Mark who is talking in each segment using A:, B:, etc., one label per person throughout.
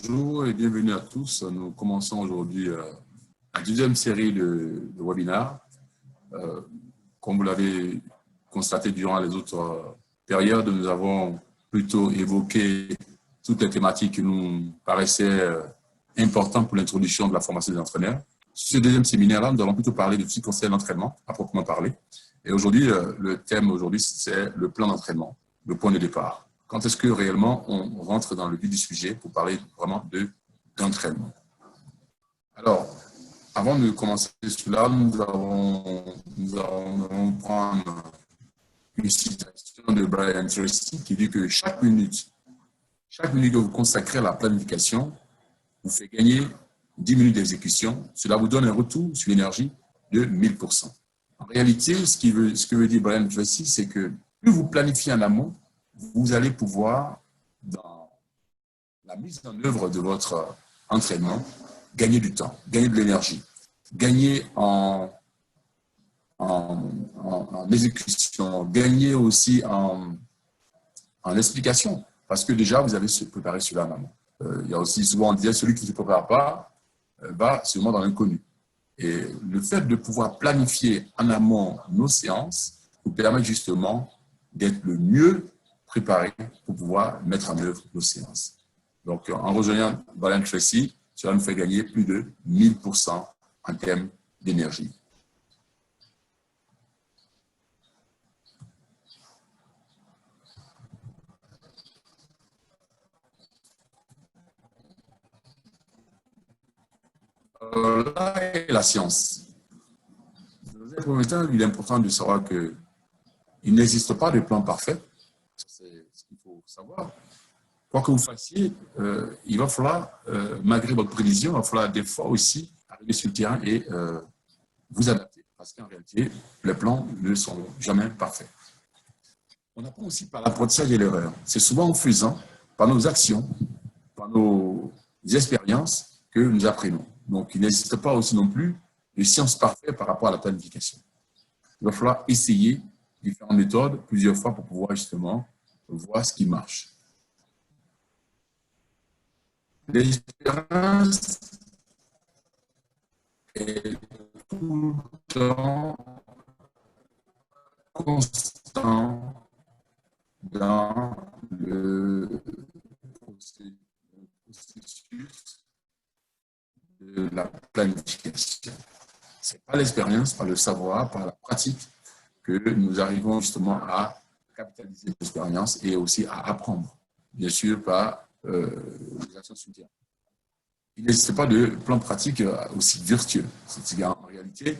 A: Bonjour et bienvenue à tous. Nous commençons aujourd'hui la deuxième série de webinaires. Comme vous l'avez constaté durant les autres périodes, nous avons plutôt évoqué toutes les thématiques qui nous paraissaient importantes pour l'introduction de la formation des entraîneurs. Sur ce deuxième séminaire-là, nous allons plutôt parler de tout ce qui concerne l'entraînement, à proprement parler. Et aujourd'hui, le thème aujourd'hui, c'est le plan d'entraînement, le point de départ. Quand est-ce que réellement on rentre dans le vif du sujet pour parler vraiment d'entraînement? Alors, avant de commencer cela, nous allons prendre une citation de Brian Tracy qui dit que chaque minute que vous consacrez à la planification vous fait gagner 10 minutes d'exécution. Cela vous donne un retour sur l'énergie de 1000%. En réalité, ce que veut dire Brian Tracy, c'est que plus vous planifiez en amont, vous allez pouvoir, dans la mise en œuvre de votre entraînement, gagner du temps, gagner de l'énergie, gagner en exécution, gagner aussi en explication, parce que déjà, vous avez se préparer cela en amont. Il y a aussi souvent, on disait, celui qui ne se prépare pas va sûrement dans l'inconnu. Et le fait de pouvoir planifier en amont nos séances nous permet justement d'être le mieux préparé pour pouvoir mettre en œuvre nos séances. Donc, en rejoignant Brian Tracy, cela nous fait gagner plus de 1000% en termes d'énergie. Là est la science. Dans un premier temps, il est important de savoir qu'il n'existe pas de plan parfait. C'est ce qu'il faut savoir. Quoi que vous fassiez, il va falloir, malgré votre prévision, il va falloir des fois aussi arriver sur le terrain et vous adapter. Parce qu'en réalité, les plans ne sont jamais parfaits. On apprend aussi par l'apprentissage et l'erreur. C'est souvent en faisant, par nos actions, par nos expériences, que nous apprenons. Donc, il n'existe pas aussi non plus de science parfaite par rapport à la planification. Il va falloir essayer différentes méthodes plusieurs fois pour pouvoir justement voir ce qui marche. L'expérience est tout le temps constant dans le processus de la planification. Ce n'est pas l'expérience, par le savoir, par la pratique que nous arrivons justement à capitaliser l'expérience et aussi à apprendre, bien sûr, par les actions sur le terrain. Il n'existe pas de plan pratique aussi vertueux. C'est-à-dire, en réalité,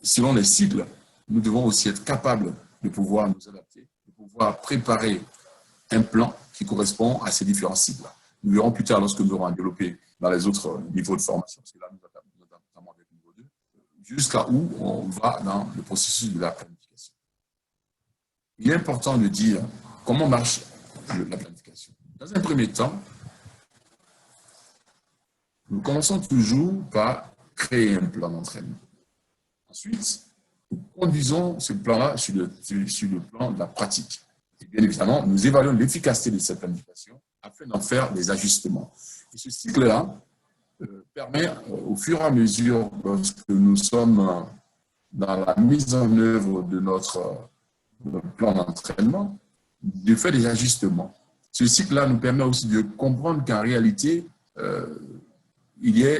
A: selon les cycles, nous devons aussi être capables de pouvoir nous adapter, de pouvoir préparer un plan qui correspond à ces différents cycles. Nous verrons plus tard, lorsque nous aurons développé dans les autres niveaux de formation, parce que là, nous notamment avec le niveau 2, jusqu'à où on va dans le processus de la planification. Il est important de dire comment marche la planification. Dans un premier temps, nous commençons toujours par créer un plan d'entraînement. Ensuite, nous conduisons ce plan-là sur le plan de la pratique. Et bien évidemment, nous évaluons l'efficacité de cette planification afin d'en faire des ajustements. Et ce cycle-là permet, au fur et à mesure, lorsque nous sommes dans la mise en œuvre de notre plan d'entraînement, de faire des ajustements. Ce cycle-là nous permet aussi de comprendre qu'en réalité, il y a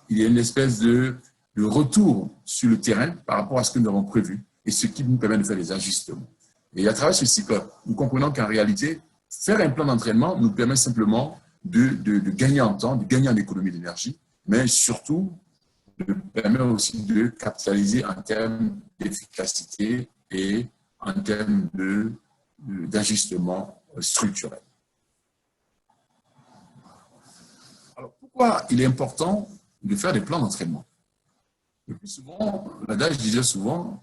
A: une espèce de retour sur le terrain par rapport à ce que nous avons prévu et ce qui nous permet de faire des ajustements. Et à travers ce cycle, nous comprenons qu'en réalité, faire un plan d'entraînement nous permet simplement de gagner en temps, de gagner en économie d'énergie, mais surtout, nous permet aussi de capitaliser en termes d'efficacité et en termes d'ajustement structurel. Alors, pourquoi il est important de faire des plans d'entraînement? Le plus souvent, l'adage disait souvent,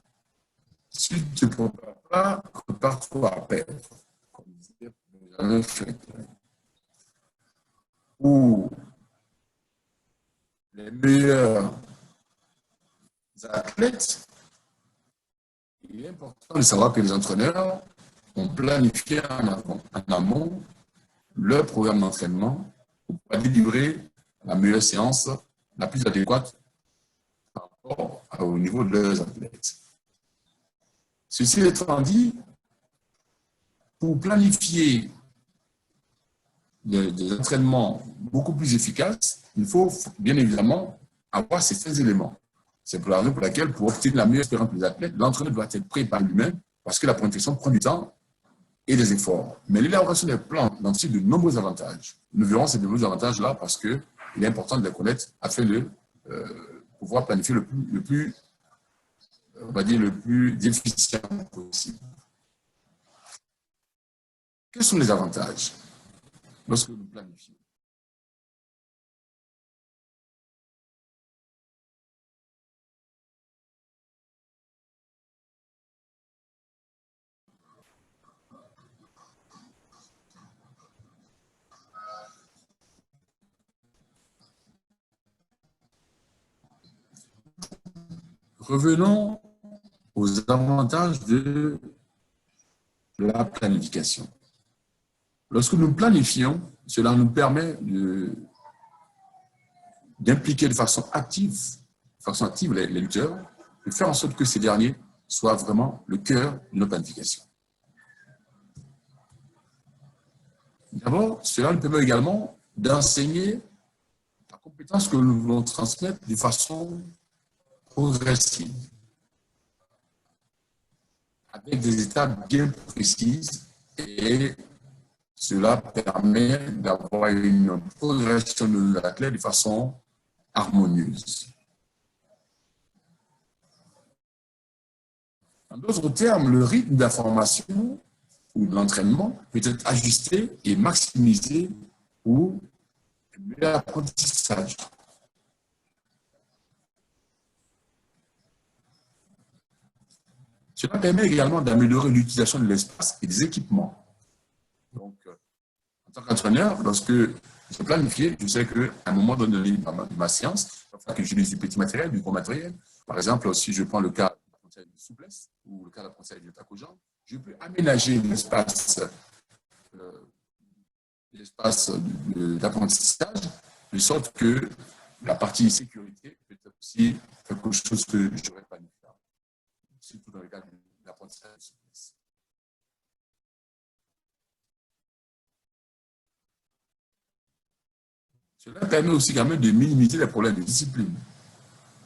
A: si tu ne te prépares pas, prépare-toi à perdre. Comme disait Benjamin Franklin. Pour les meilleurs athlètes, il est important de savoir que les entraîneurs ont planifié en amont leur programme d'entraînement pour délivrer la meilleure séance, la plus adéquate par rapport au niveau de leurs athlètes. Ceci étant dit, pour planifier des entraînements beaucoup plus efficaces, il faut bien évidemment avoir certains éléments. C'est pour la raison pour laquelle, pour obtenir la meilleure expérience pour les athlètes, l'entraîneur doit être prêt par lui-même, parce que la planification prend du temps et des efforts. Mais l'élaboration des plans d'entraînement de nombreux avantages. Nous verrons ces nombreux avantages-là parce qu'il est important de les connaître afin de pouvoir planifier on va dire, le plus efficient possible. Quels sont les avantages lorsque nous planifions? Revenons aux avantages de la planification. Lorsque nous planifions, cela nous permet d'impliquer de façon active les lutteurs, de faire en sorte que ces derniers soient vraiment le cœur de notre planification. D'abord, cela nous permet également d'enseigner la compétence que nous voulons transmettre de façon progressive, avec des étapes bien précises, et cela permet d'avoir une progression de l'athlète de façon harmonieuse. En d'autres termes, le rythme de la formation ou de l'entraînement peut être ajusté et maximisé pour un meilleur apprentissage. Cela permet également d'améliorer l'utilisation de l'espace et des équipements. Donc, en tant qu'entraîneur, lorsque je planifie, je sais qu'à un moment donné de ma séance, il faut que j'utilise du petit matériel, du gros matériel. Par exemple, si je prends le cas d'apprentissage de souplesse ou le cas d'apprentissage de tac aux jambes, je peux aménager l'espace d'apprentissage de sorte que la partie sécurité peut être aussi quelque chose que je n'aurais pas dû faire, surtout dans le cas de l'apprentissage de souplesse. Cela permet aussi quand même de minimiser les problèmes de discipline,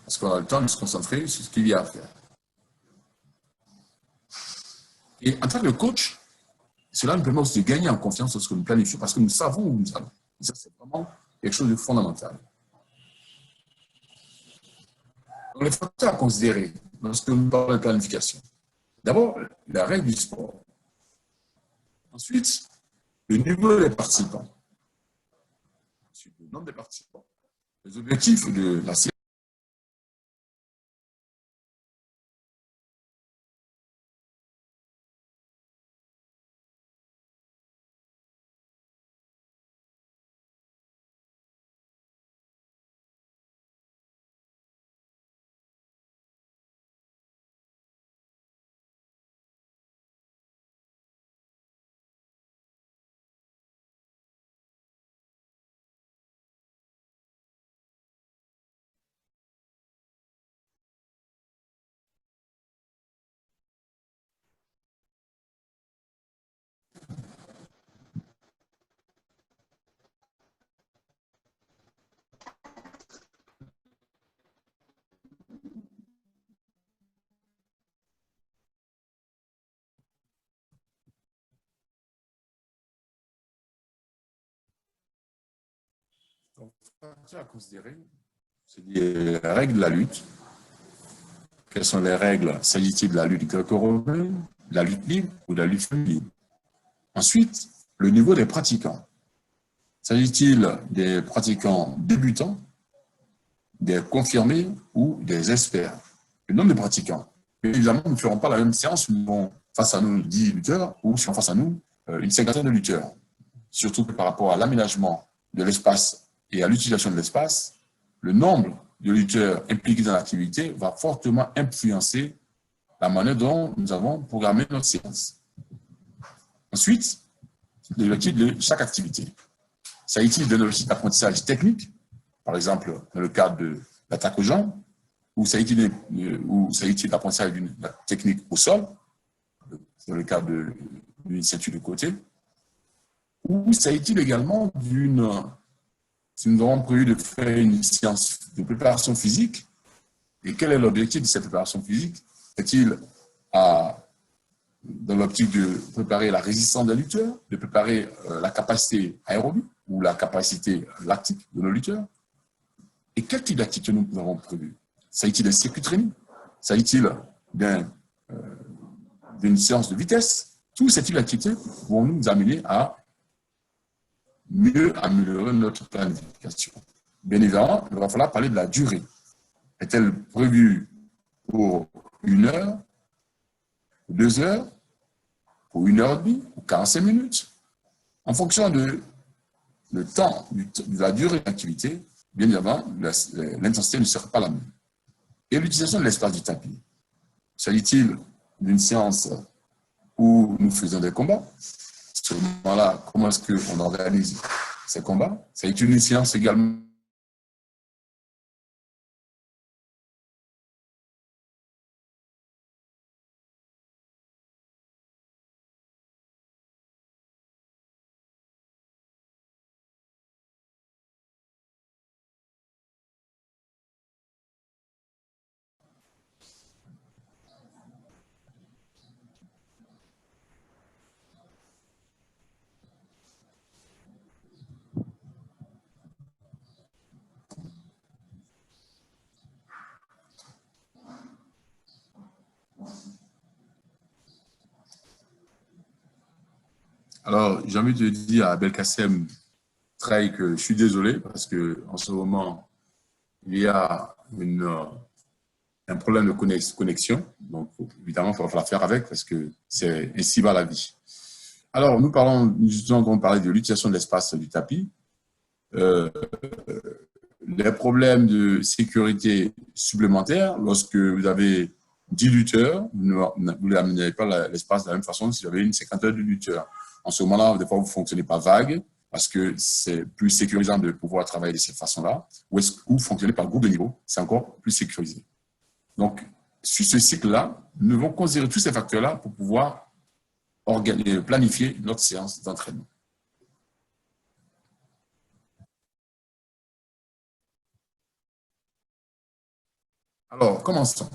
A: parce qu'on a le temps de se concentrer sur ce qu'il y a à faire. Et en tant que coach, cela nous permet aussi de gagner en confiance lorsque nous planifions, parce que nous savons où nous allons. Et ça, c'est vraiment quelque chose de fondamental. Donc, les facteurs à considérer lorsque nous parlons de planification. D'abord, la règle du sport. Ensuite, le niveau des participants. Ensuite, le nombre des participants. Les objectifs de la série. Donc, facteurs à considérer, c'est les règles de la lutte. Quelles sont les règles? S'agit-il de la lutte gréco-romaine, de la lutte libre ou de la lutte féminine? Ensuite, le niveau des pratiquants. S'agit-il des pratiquants débutants, des confirmés ou des experts? Le nombre de pratiquants. Évidemment, nous ne ferons pas la même séance si nous avons face à nous 10 lutteurs ou si on a face à nous une cinquantaine de lutteurs. Surtout que par rapport à l'aménagement de l'espace et à l'utilisation de l'espace, le nombre de lutteurs impliqués dans l'activité va fortement influencer la manière dont nous avons programmé notre séance. Ensuite, l'objectif de chaque activité. Ça utilise de l'outil d'apprentissage technique, par exemple dans le cadre de l'attaque aux jambes, ou ça utilise l'apprentissage d'une technique au sol, dans le cadre d'une ceinture de côté, ou ça utilise également si nous avons prévu de faire une séance de préparation physique. Et quel est l'objectif de cette préparation physique? Est-il dans l'optique de préparer la résistance des lutteurs, de préparer la capacité aérobie ou la capacité lactique de nos lutteurs? Et quel type d'activité nous avons prévu? S'agit-il d'un circuit training? S'agit-il d'une séance de vitesse? Tous ces types d'activités vont nous amener à mieux améliorer notre planification. Bien évidemment, il va falloir parler de la durée. Est-elle prévue pour 1 heure, 2 heures, pour 1h30, ou 45 minutes? En fonction de le temps, de la durée de l'activité, bien évidemment, l'intensité ne sera pas la même. Et l'utilisation de l'espace du tapis. S'agit-il d'une séance où nous faisons des combats? À ce moment-là, comment est-ce qu'on organise ces combats? S'agit-il d'une séance également? Alors, j'ai envie de dire à Belkacem Trail que je suis désolé parce qu'en ce moment, il y a un problème de connexion. Donc, évidemment, il va falloir faire avec parce que c'est ainsi va la vie. Alors, nous allons parler de l'utilisation de l'espace du tapis. Les problèmes de sécurité supplémentaires, lorsque vous avez 10 lutteurs, vous n'amenez pas l'espace de la même façon si vous avez une cinquantaine de lutteurs. En ce moment-là, des fois, vous ne fonctionnez pas vague parce que c'est plus sécurisant de pouvoir travailler de cette façon-là, ou vous fonctionnez par groupe de niveau, c'est encore plus sécurisé. Donc, sur ce cycle-là, nous devons considérer tous ces facteurs-là pour pouvoir planifier notre séance d'entraînement. Alors, commençons.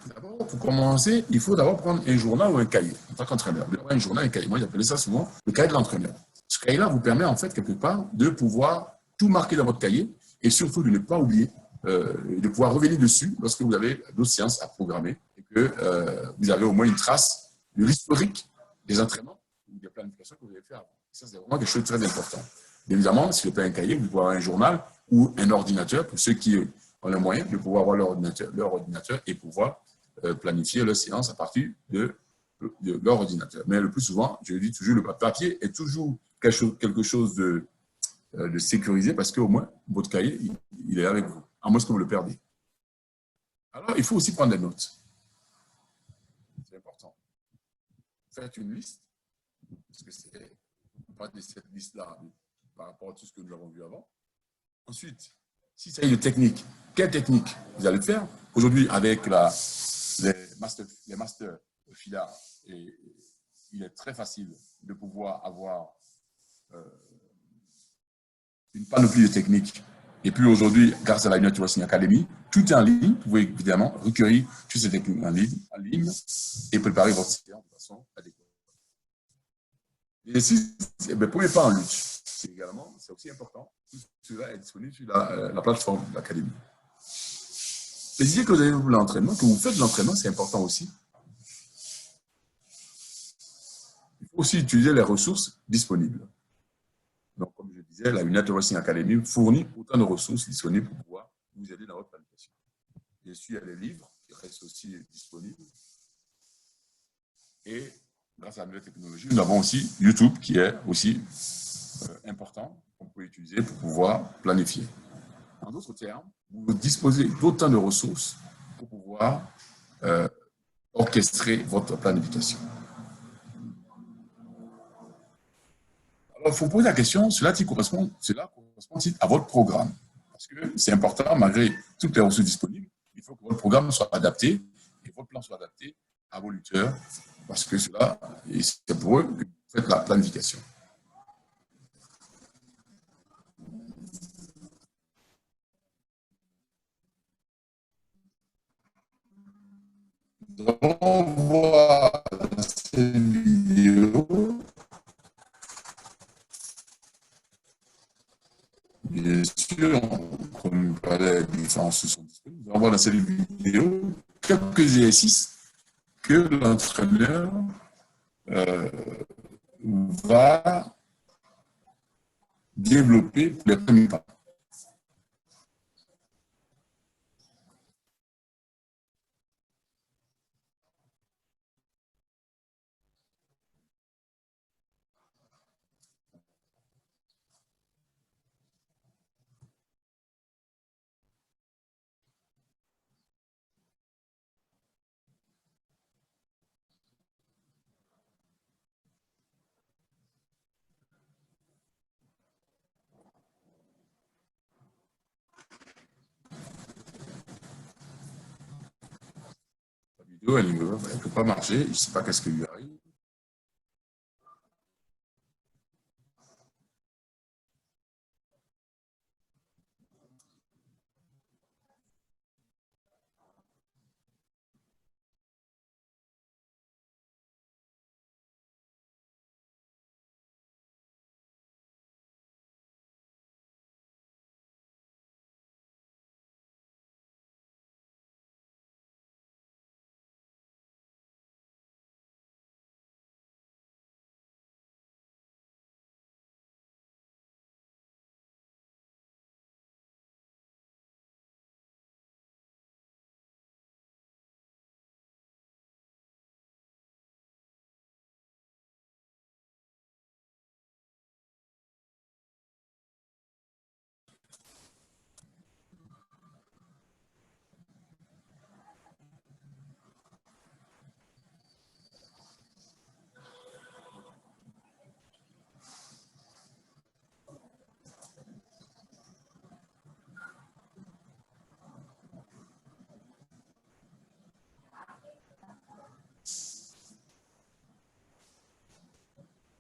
A: D'abord, pour commencer, il faut d'abord prendre un journal ou un cahier en tant qu'entraîneur. Un journal et un cahier. Moi, j'appelais ça souvent le cahier de l'entraîneur. Ce cahier-là vous permet en fait quelque part de pouvoir tout marquer dans votre cahier et surtout de ne pas oublier, de pouvoir revenir dessus lorsque vous avez d'autres séances à programmer et que vous avez au moins une trace de l'historique des entraînements ou des planifications que vous avez fait avant. Ça, c'est vraiment quelque chose de très important. Bien évidemment, si vous n'avez pas un cahier, vous pouvez avoir un journal ou un ordinateur pour ceux qui ont le moyen de pouvoir avoir leur ordinateur et pouvoir planifier leur séance à partir de leur ordinateur. Mais le plus souvent, je dis toujours, le papier est toujours quelque chose de sécurisé parce qu'au moins, votre cahier, il est avec vous, à moins que vous le perdez. Alors, il faut aussi prendre des notes. C'est important. Faites une liste, parce que c'est pas de cette liste-là par rapport à tout ce que nous avons vu avant. Ensuite, s'il s'agit de technique, quelle technique vous allez faire? Aujourd'hui, avec les masters FIDA, il est très facile de pouvoir avoir une panoplie de techniques. Et puis aujourd'hui, grâce à la United Wrestling Academy, tout est en ligne. Vous pouvez évidemment recueillir toutes ces techniques en ligne et préparer votre séance de façon adéquate. Et si, premier pas en lutte, c'est aussi important. Tout cela est disponible sur la plateforme de l'Académie. Les idées que vous avez pour l'entraînement, que vous faites de l'entraînement, c'est important aussi. Il faut aussi utiliser les ressources disponibles. Donc, comme je disais, la United Wrestling Academy fournit autant de ressources disponibles pour pouvoir vous aider dans votre planification. Bien sûr, il y a les livres qui restent aussi disponibles. Et grâce à la nouvelle technologie, nous avons aussi YouTube qui est aussi important qu'on peut utiliser pour pouvoir planifier. En d'autres termes, vous disposez d'autant de ressources pour pouvoir orchestrer votre planification. Alors, il faut poser la question, cela correspond-il à votre programme? Parce que c'est important, malgré toutes les ressources disponibles, il faut que votre programme soit adapté et votre plan soit adapté à vos lutteurs, parce que c'est pour eux que vous faites la planification. Nous allons voir cette vidéo. Bien sûr, comme les différences sont disponibles, nous allons voir dans cette vidéo quelques exercices que l'entraîneur euh, va développer pour les premiers pas. La vidéo, elle ne peut pas marcher, je ne sais pas qu'est-ce qui lui arrive.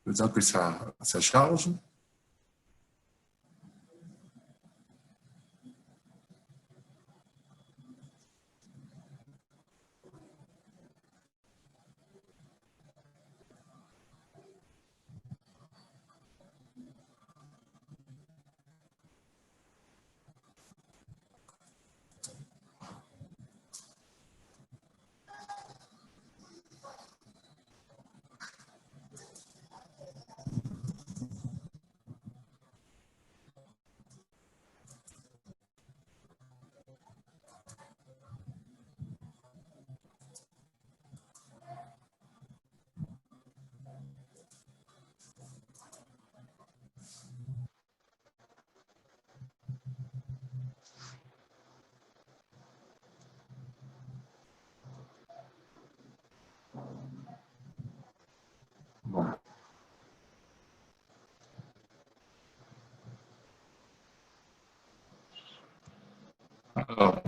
A: Le temps que ça charge. Bon. Alors,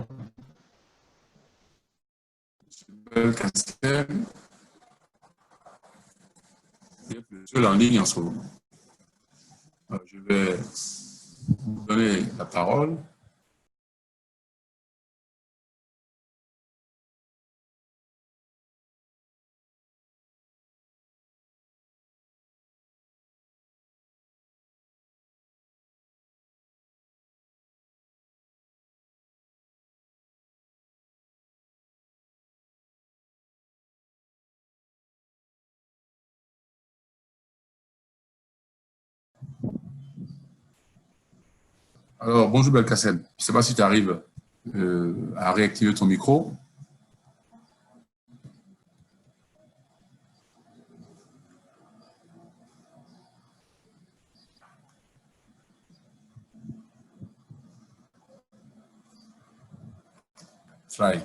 A: Belkacem est le seul en ligne en ce moment. Alors, je vais vous donner la parole. Alors, bonjour Belkacem. Je ne sais pas si tu arrives à réactiver ton micro. Try.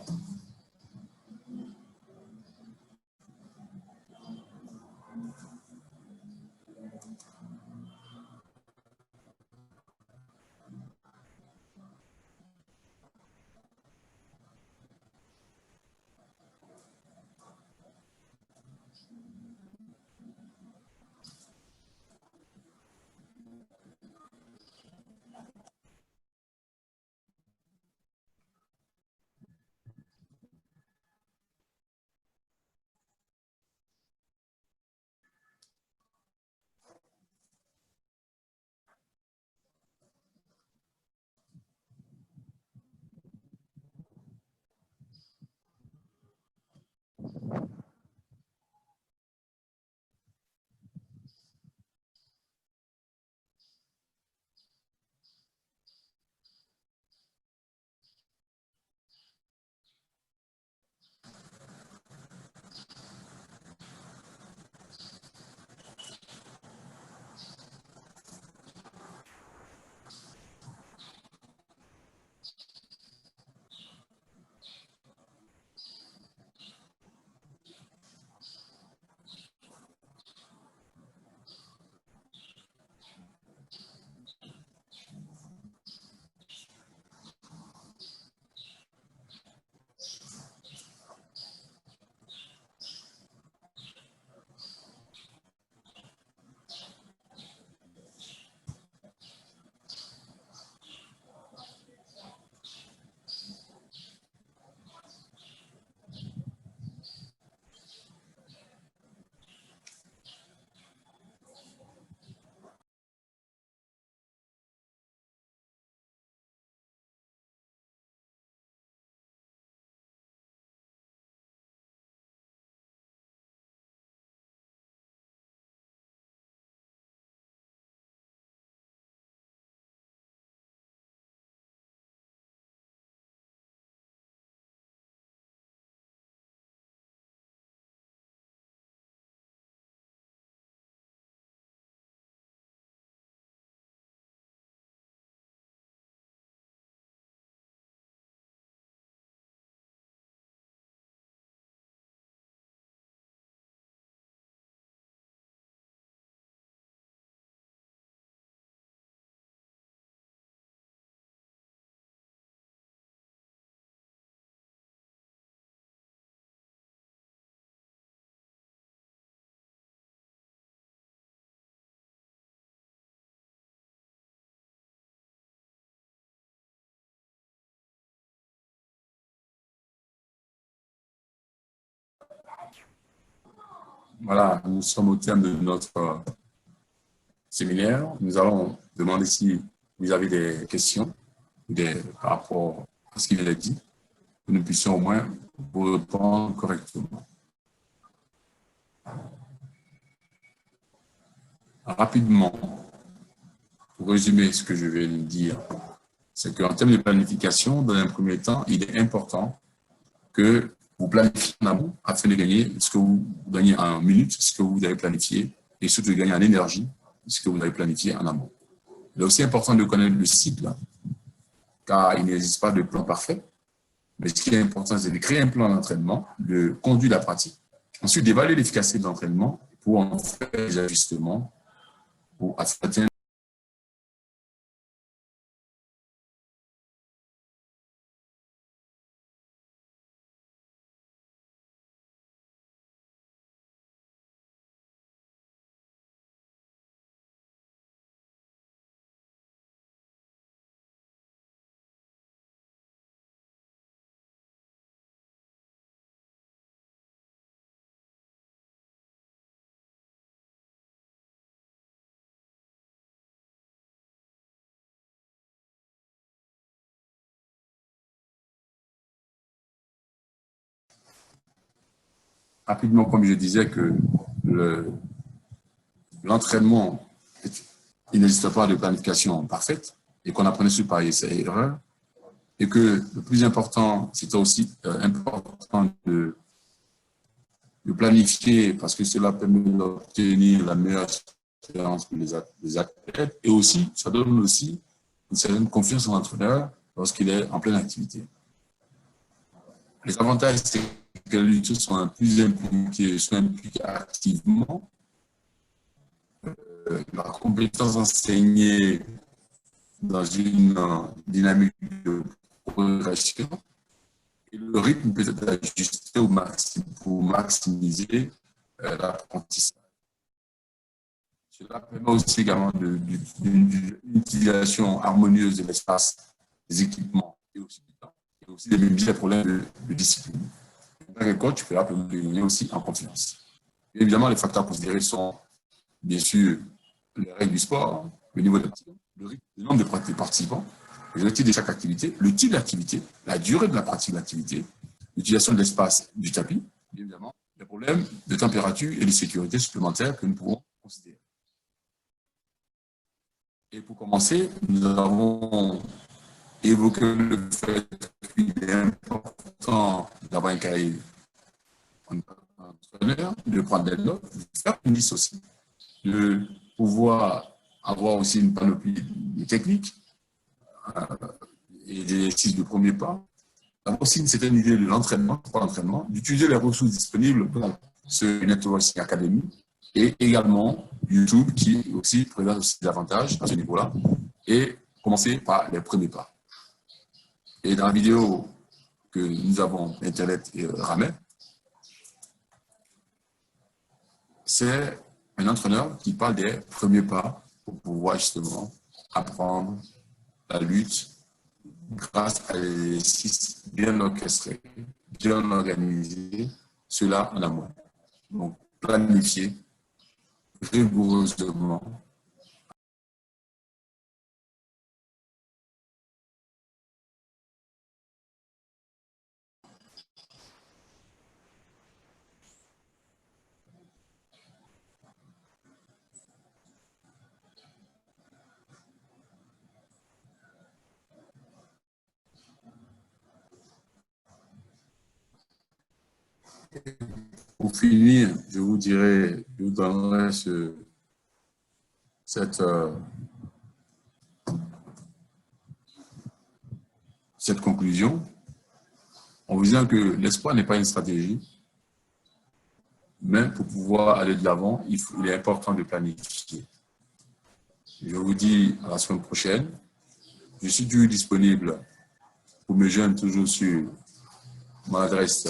A: Voilà, nous sommes au terme de notre séminaire. Nous allons demander si vous avez des questions par rapport à ce qu'il a dit, que nous puissions au moins vous répondre correctement. Rapidement, pour résumer ce que je vais dire, c'est qu'en termes de planification, dans un premier temps, il est important que vous planifiez en amont afin de gagner ce que vous gagnez en minutes, ce que vous avez planifié, et surtout de gagner en énergie, ce que vous avez planifié en amont. Il est aussi important de connaître le cycle, car il n'existe pas de plan parfait. Mais ce qui est important, c'est de créer un plan d'entraînement, de conduire la pratique, ensuite d'évaluer l'efficacité de l'entraînement pour en faire des ajustements pour atteindre rapidement, comme je disais, que l'entraînement, il n'existe pas de planification parfaite et qu'on apprenait sur par essai et erreur. Et que le plus important, c'est aussi important de planifier parce que cela permet d'obtenir la meilleure expérience pour les athlètes. Et aussi, ça donne aussi une certaine confiance en l'entraîneur lorsqu'il est en pleine activité. Les avantages, c'est que les lutteurs sont plus impliqués activement. La compétence enseignée dans une dynamique de progression et le rythme peut être ajusté pour maximiser l'apprentissage. Cela permet aussi également d'une utilisation harmonieuse de l'espace, des équipements et aussi du temps, et aussi de minimiser les problèmes de discipline. Dans le coach, tu peux gagner aussi en confiance. Et évidemment, les facteurs considérés sont bien sûr les règles du sport, le niveau de le rythme, le nombre de participants, les objectifs de chaque activité, le type d'activité, la durée de la pratique de l'activité, l'utilisation de l'espace du tapis, bien évidemment, les problèmes de température et de sécurité supplémentaires que nous pouvons considérer. Et pour commencer, nous avons évoqué le fait qu'il est important d'avoir un cahier entraîneur, de prendre des notes, de faire une liste aussi, de pouvoir avoir aussi une panoplie de techniques et des exercices de premier pas, avoir aussi une certaine idée de l'entraînement, d'utiliser les ressources disponibles sur Networking Academy et également YouTube qui aussi présente aussi des avantages à ce niveau-là et commencer par les premiers pas. Et dans la vidéo que nous avons, Internet et Ramet, c'est un entraîneur qui parle des premiers pas pour pouvoir justement apprendre la lutte grâce à des exercices bien orchestrés, bien organisés, cela en amont. Donc, planifier rigoureusement. Pour finir, je vous dirai, je vous donnerai cette conclusion en vous disant que l'espoir n'est pas une stratégie, mais pour pouvoir aller de l'avant, il est important de planifier. Je vous dis à la semaine prochaine. Je suis toujours disponible pour me joindre toujours sur mon adresse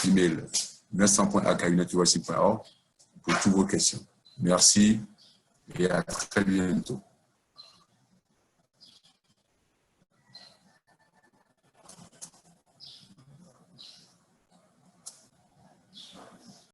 A: email vincent.ak@networking.org pour toutes vos questions. Merci et à très bientôt.